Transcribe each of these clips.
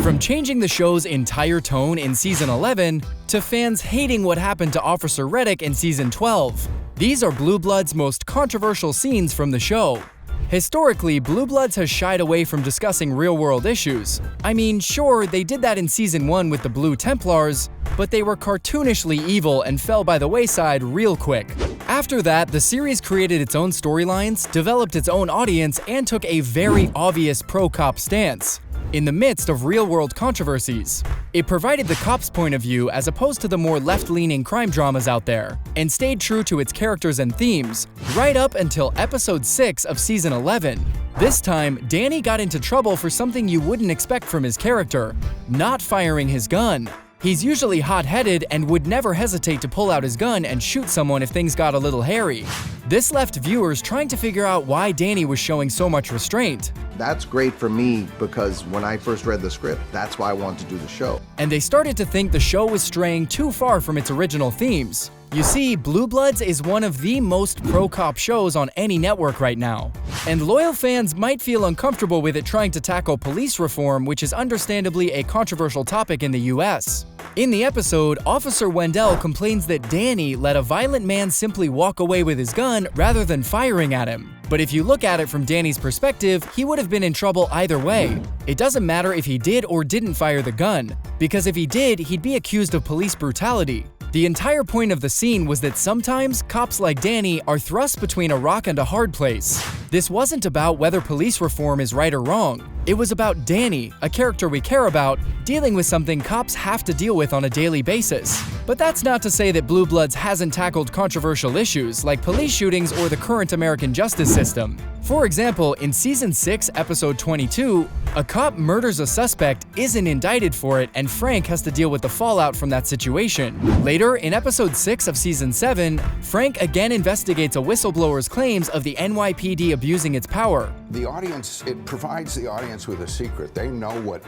From changing the show's entire tone in Season 11 to fans hating what happened to Officer Reddick in Season 12. These are Blue Bloods' most controversial scenes from the show. Historically, Blue Bloods has shied away from discussing real-world issues. I mean, sure, they did that in Season 1 with the Blue Templars, but they were cartoonishly evil and fell by the wayside real quick. After that, the series created its own storylines, developed its own audience, and took a very obvious pro-cop stance in the midst of real-world controversies. It provided the cop's point of view as opposed to the more left-leaning crime dramas out there, and stayed true to its characters and themes, right up until Episode 6 of Season 11. This time, Danny got into trouble for something you wouldn't expect from his character: not firing his gun. He's usually hot-headed and would never hesitate to pull out his gun and shoot someone if things got a little hairy. This left viewers trying to figure out why Danny was showing so much restraint. That's great for me because when I first read the script, that's why I wanted to do the show. And they started to think the show was straying too far from its original themes. You see, Blue Bloods is one of the most pro-cop shows on any network right now. And loyal fans might feel uncomfortable with it trying to tackle police reform, which is understandably a controversial topic in the US. In the episode, Officer Wendell complains that Danny let a violent man simply walk away with his gun rather than firing at him. But if you look at it from Danny's perspective, he would have been in trouble either way. It doesn't matter if he did or didn't fire the gun, because if he did, he'd be accused of police brutality. The entire point of the scene was that sometimes cops like Danny are thrust between a rock and a hard place. This wasn't about whether police reform is right or wrong. It was about Danny, a character we care about, dealing with something cops have to deal with on a daily basis. But that's not to say that Blue Bloods hasn't tackled controversial issues like police shootings or the current American justice system. For example, in Season 6, Episode 22, a cop murders a suspect, isn't indicted for it, and Frank has to deal with the fallout from that situation. Later, in Episode 6 of Season 7, Frank again investigates a whistleblower's claims of the NYPD abusing its power. The audience, it provides the audience with a secret. They know what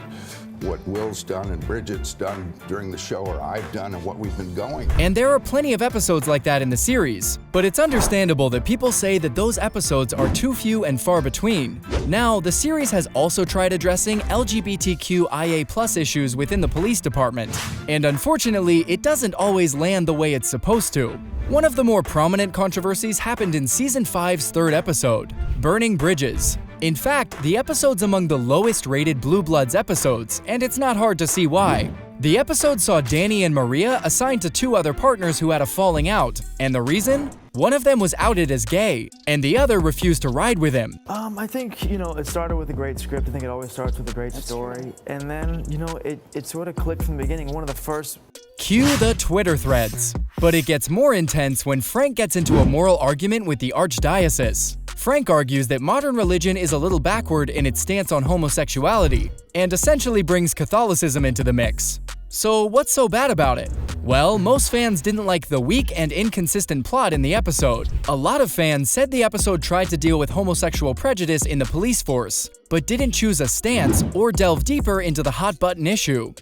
Will's done and Bridget's done during the show, or I've done, and what we've been going. And there are plenty of episodes like that in the series, but it's understandable that people say that those episodes are too few and far between. Now, the series has also tried addressing LGBTQIA+ issues within the police department, and unfortunately, it doesn't always land the way it's supposed to. One of the more prominent controversies happened in Season 5's third episode, Burning Bridges. In fact, the episode's among the lowest-rated Blue Bloods episodes, and it's not hard to see why. The episode saw Danny and Maria assigned to two other partners who had a falling out, and the reason? One of them was outed as gay, and the other refused to ride with him. I think, it started with a great script. I think it always starts with a great story. And then, it sort of clicked from the beginning. One of the first... Cue the Twitter threads. But it gets more intense when Frank gets into a moral argument with the Archdiocese. Frank argues that modern religion is a little backward in its stance on homosexuality, and essentially brings Catholicism into the mix. So what's so bad about it? Well, most fans didn't like the weak and inconsistent plot in the episode. A lot of fans said the episode tried to deal with homosexual prejudice in the police force, but didn't choose a stance or delve deeper into the hot-button issue.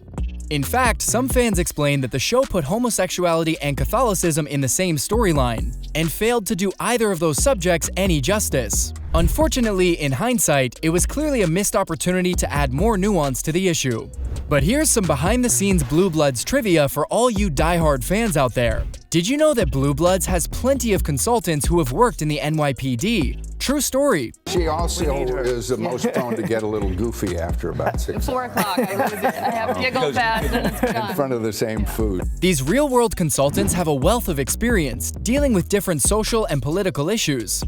In fact, some fans explained that the show put homosexuality and Catholicism in the same storyline, and failed to do either of those subjects any justice. Unfortunately, in hindsight, it was clearly a missed opportunity to add more nuance to the issue. But here's some behind-the-scenes Blue Bloods trivia for all you die-hard fans out there. Did you know that Blue Bloods has plenty of consultants who have worked in the NYPD? True story. She also is the most prone to get a little goofy after about 6 4 o'clock, I have giggle fast and it's done. in front of the same food. These real-world consultants have a wealth of experience dealing with different social and political issues.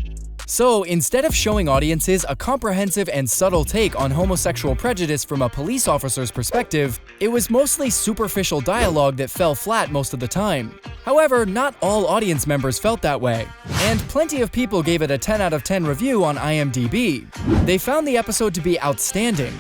So, instead of showing audiences a comprehensive and subtle take on homosexual prejudice from a police officer's perspective, it was mostly superficial dialogue that fell flat most of the time. However, not all audience members felt that way, and plenty of people gave it a 10 out of 10 review on IMDb. They found the episode to be outstanding.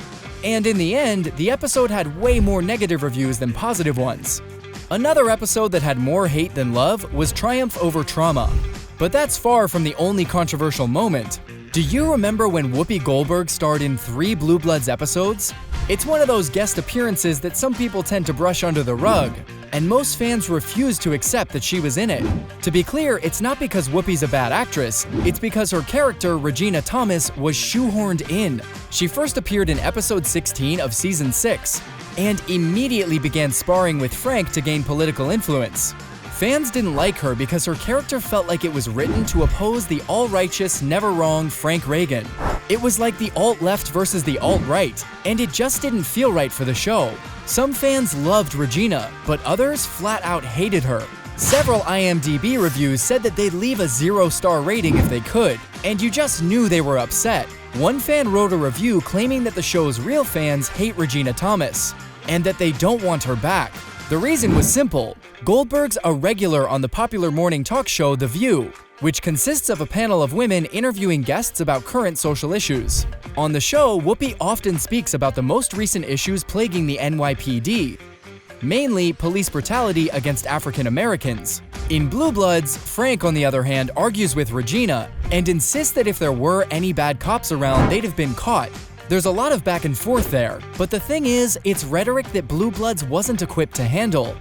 And in the end, the episode had way more negative reviews than positive ones. Another episode that had more hate than love was Triumph Over Trauma. But that's far from the only controversial moment. Do you remember when Whoopi Goldberg starred in 3 Blue Bloods episodes? It's one of those guest appearances that some people tend to brush under the rug. and most fans refused to accept that she was in it. To be clear, it's not because Whoopi's a bad actress, it's because her character, Regina Thomas, was shoehorned in. She first appeared in episode 16 of season 6, and immediately began sparring with Frank to gain political influence. Fans didn't like her because her character felt like it was written to oppose the all-righteous, never-wrong Frank Reagan. It was like the alt-left versus the alt-right, and it just didn't feel right for the show. Some fans loved Regina, but others flat-out hated her. Several IMDb reviews said that they'd leave a 0-star rating if they could, and you just knew they were upset. One fan wrote a review claiming that the show's real fans hate Regina Thomas, and that they don't want her back. The reason was simple. Goldberg's a regular on the popular morning talk show The View, which consists of a panel of women interviewing guests about current social issues. On the show, Whoopi often speaks about the most recent issues plaguing the NYPD, mainly police brutality against African Americans. In Blue Bloods, Frank, on the other hand, argues with Regina and insists that if there were any bad cops around, they'd have been caught. There's a lot of back and forth there, but the thing is, it's rhetoric that Blue Bloods wasn't equipped to handle.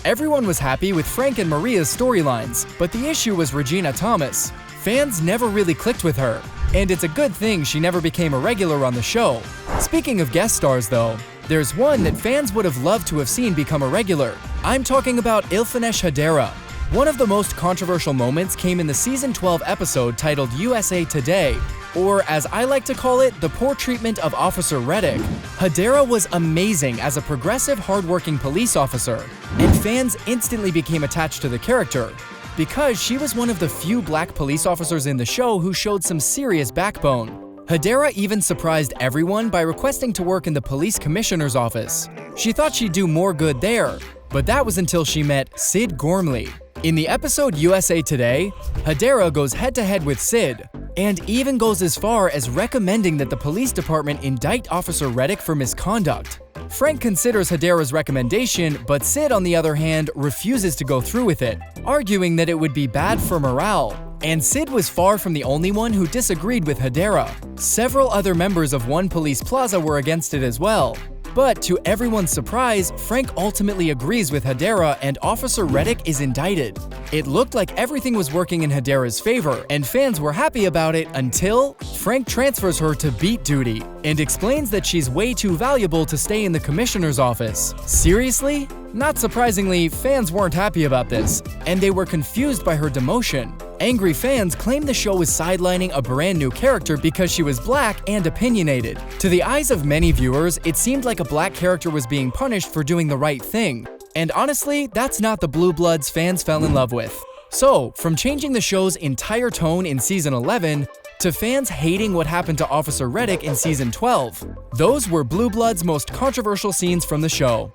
Everyone was happy with Frank and Maria's storylines, but the issue was Regina Thomas. Fans never really clicked with her, and it's a good thing she never became a regular on the show. Speaking of guest stars though, there's one that fans would have loved to have seen become a regular. I'm talking about Ilfenesh Hadera. One of the most controversial moments came in the season 12 episode titled USA Today, or as I like to call it, the poor treatment of Officer Reddick. Hadera was amazing as a progressive, hardworking police officer, and fans instantly became attached to the character because she was one of the few black police officers in the show who showed some serious backbone. Hadera even surprised everyone by requesting to work in the police commissioner's office. She thought she'd do more good there, but that was until she met Sid Gormley. In the episode USA Today, Hadera goes head-to-head with Sid, and even goes as far as recommending that the police department indict Officer Reddick for misconduct. Frank considers Hadera's recommendation, but Sid, on the other hand, refuses to go through with it, arguing that it would be bad for morale. And Sid was far from the only one who disagreed with Hadera. Several other members of One Police Plaza were against it as well. But to everyone's surprise, Frank ultimately agrees with Hadera and Officer Reddick is indicted. It looked like everything was working in Hadera's favor, and fans were happy about it until Frank transfers her to beat duty and explains that she's way too valuable to stay in the commissioner's office. Seriously? Not surprisingly, fans weren't happy about this, and they were confused by her demotion. Angry fans claimed the show was sidelining a brand new character because she was black and opinionated. To the eyes of many viewers, it seemed like a black character was being punished for doing the right thing. And honestly, that's not the Blue Bloods fans fell in love with. So, from changing the show's entire tone in season 11 to fans hating what happened to Officer Reddick in season 12, those were Blue Bloods' most controversial scenes from the show.